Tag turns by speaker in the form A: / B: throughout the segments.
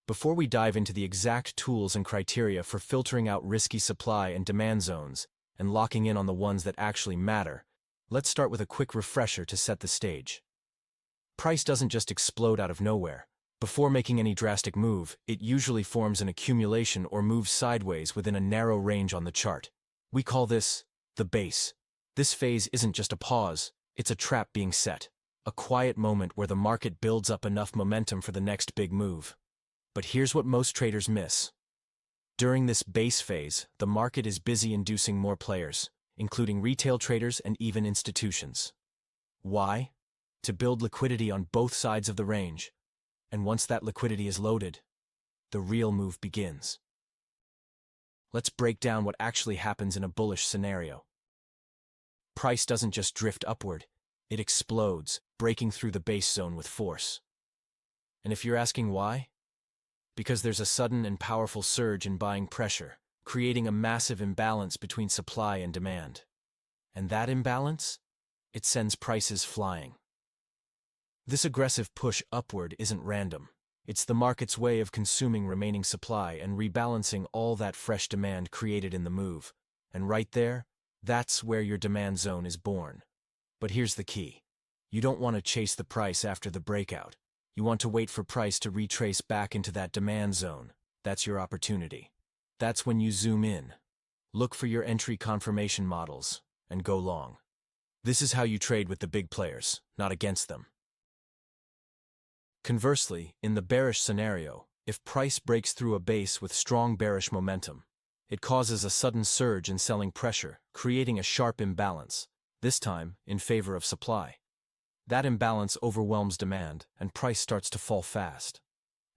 A: Before we dive into the exact tools and criteria for filtering out risky supply and demand zones and locking in on the ones that actually matter, let's start with a quick refresher to set the stage. Price doesn't just explode out of nowhere. Before making any drastic move, it usually forms an accumulation or moves sideways within a narrow range on the chart. We call this the base. This phase isn't just a pause, it's a trap being set, a quiet moment where the market builds up enough momentum for the next big move. But here's what most traders miss. During this base phase, the market is busy inducing more players, including retail traders and even institutions. Why? To build liquidity on both sides of the range. And once that liquidity is loaded, the real move begins. Let's break down what actually happens in a bullish scenario. Price doesn't just drift upward, it explodes, breaking through the base zone with force. And if you're asking why? Because there's a sudden and powerful surge in buying pressure, creating a massive imbalance between supply and demand. And that imbalance? It sends prices flying. This aggressive push upward isn't random. It's the market's way of consuming remaining supply and rebalancing all that fresh demand created in the move. And right there, that's where your demand zone is born. But here's the key. You don't want to chase the price after the breakout. You want to wait for price to retrace back into that demand zone. That's your opportunity. That's when you zoom in. Look for your entry confirmation models and go long. This is how you trade with the big players, not against them. Conversely, in the bearish scenario, if price breaks through a base with strong bearish momentum, it causes a sudden surge in selling pressure, creating a sharp imbalance, this time in favor of supply. That imbalance overwhelms demand, and price starts to fall fast.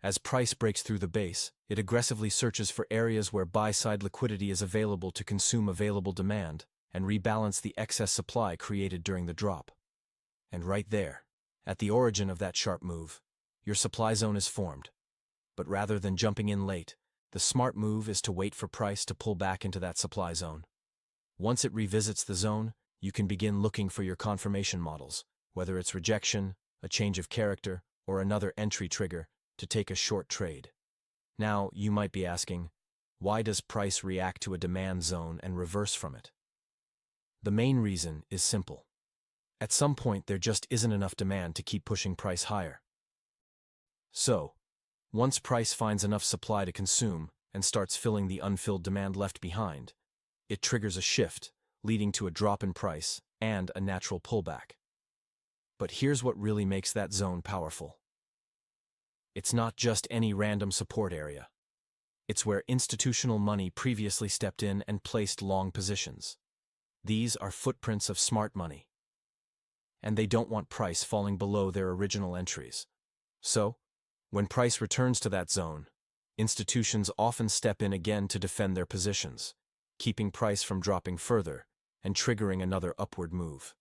A: As price breaks through the base, it aggressively searches for areas where buy-side liquidity is available to consume available demand and rebalance the excess supply created during the drop. And right there, at the origin of that sharp move, your supply zone is formed. But rather than jumping in late, the smart move is to wait for price to pull back into that supply zone. Once it revisits the zone, you can begin looking for your confirmation models, whether it's rejection, a change of character, or another entry trigger, to take a short trade. Now, you might be asking, why does price react to a demand zone and reverse from it? The main reason is simple. At some point, there just isn't enough demand to keep pushing price higher. So, once price finds enough supply to consume and starts filling the unfilled demand left behind, it triggers a shift, leading to a drop in price and a natural pullback. But here's what really makes that zone powerful. It's not just any random support area. It's where institutional money previously stepped in and placed long positions. These are footprints of smart money. And they don't want price falling below their original entries. So, when price returns to that zone, institutions often step in again to defend their positions, keeping price from dropping further and triggering another upward move.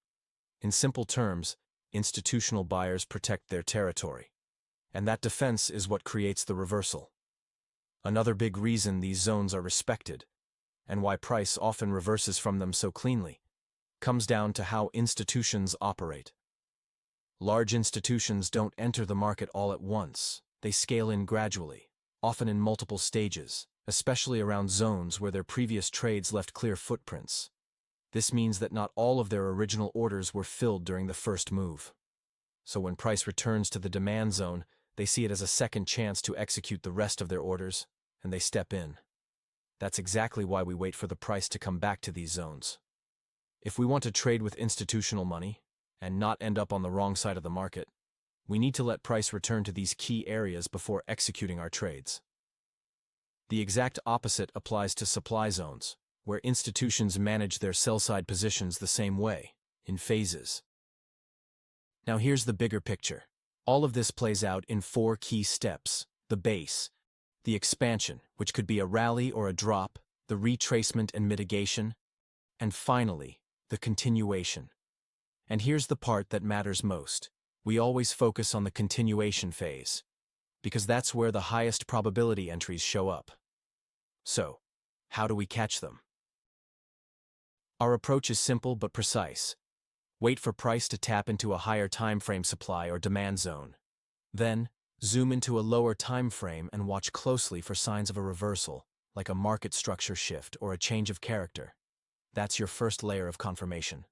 A: In simple terms, institutional buyers protect their territory, and that defense is what creates the reversal. Another big reason these zones are respected, and why price often reverses from them so cleanly, comes down to how institutions operate. Large institutions don't enter the market all at once. They scale in gradually, often in multiple stages, especially around zones where their previous trades left clear footprints. This means that not all of their original orders were filled during the first move. So when price returns to the demand zone, they see it as a second chance to execute the rest of their orders, and they step in. That's exactly why we wait for the price to come back to these zones. If we want to trade with institutional money, and not end up on the wrong side of the market, we need to let price return to these key areas before executing our trades. The exact opposite applies to supply zones, where institutions manage their sell-side positions the same way, in phases. Now here's the bigger picture. All of this plays out in 4 key steps: the base, the expansion, which could be a rally or a drop, the retracement and mitigation, and finally, the continuation. And here's the part that matters most. We always focus on the continuation phase, because that's where the highest probability entries show up. So, how do we catch them? Our approach is simple but precise. Wait for price to tap into a higher time frame supply or demand zone. Then, Zoom into a lower time frame and watch closely for signs of a reversal, like a market structure shift or a change of character. That's your first layer of confirmation.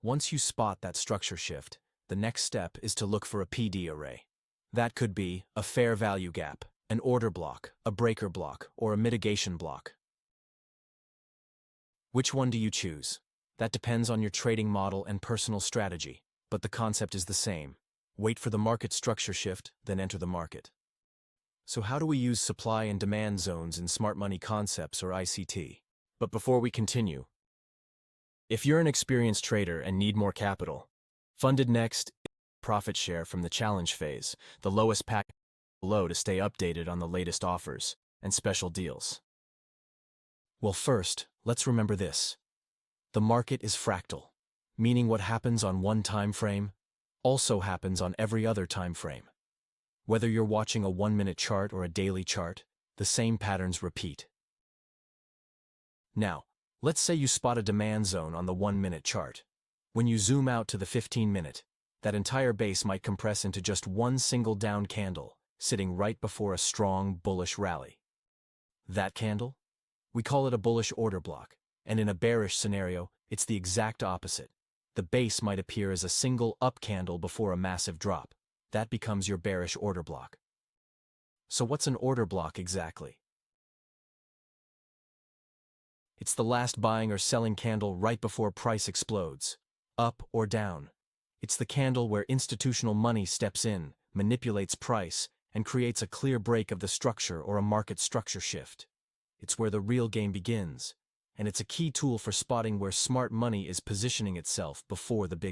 A: Once you spot that structure shift, the next step is to look for a PD array. That could be a fair value gap, an order block, a breaker block, or a mitigation block. Which one do you choose? That depends on your trading model and personal strategy, but the concept is the same. Wait for the market structure shift, then enter the market. So how do we use supply and demand zones in smart money concepts or ICT? But before we continue, if you're an experienced trader and need more capital, funded next, profit share from the challenge phase, the lowest pack below to stay updated on the latest offers and special deals. Well, first, let's remember this. The market is fractal, meaning what happens on one time frame also happens on every other time frame. Whether you're watching a 1-minute chart or a daily chart, the same patterns repeat. Now, let's say you spot a demand zone on the 1-minute chart. When you zoom out to the 15-minute, that entire base might compress into just one single down candle, sitting right before a strong, bullish rally. That candle? We call it a bullish order block, and in a bearish scenario, it's the exact opposite. The base might appear as a single up candle before a massive drop. That becomes your bearish order block. So what's an order block exactly? It's the last buying or selling candle right before price explodes, up or down. It's the candle where institutional money steps in, manipulates price, and creates a clear break of the structure or a market structure shift. It's where the real game begins, and it's a key tool for spotting where smart money is positioning itself before the big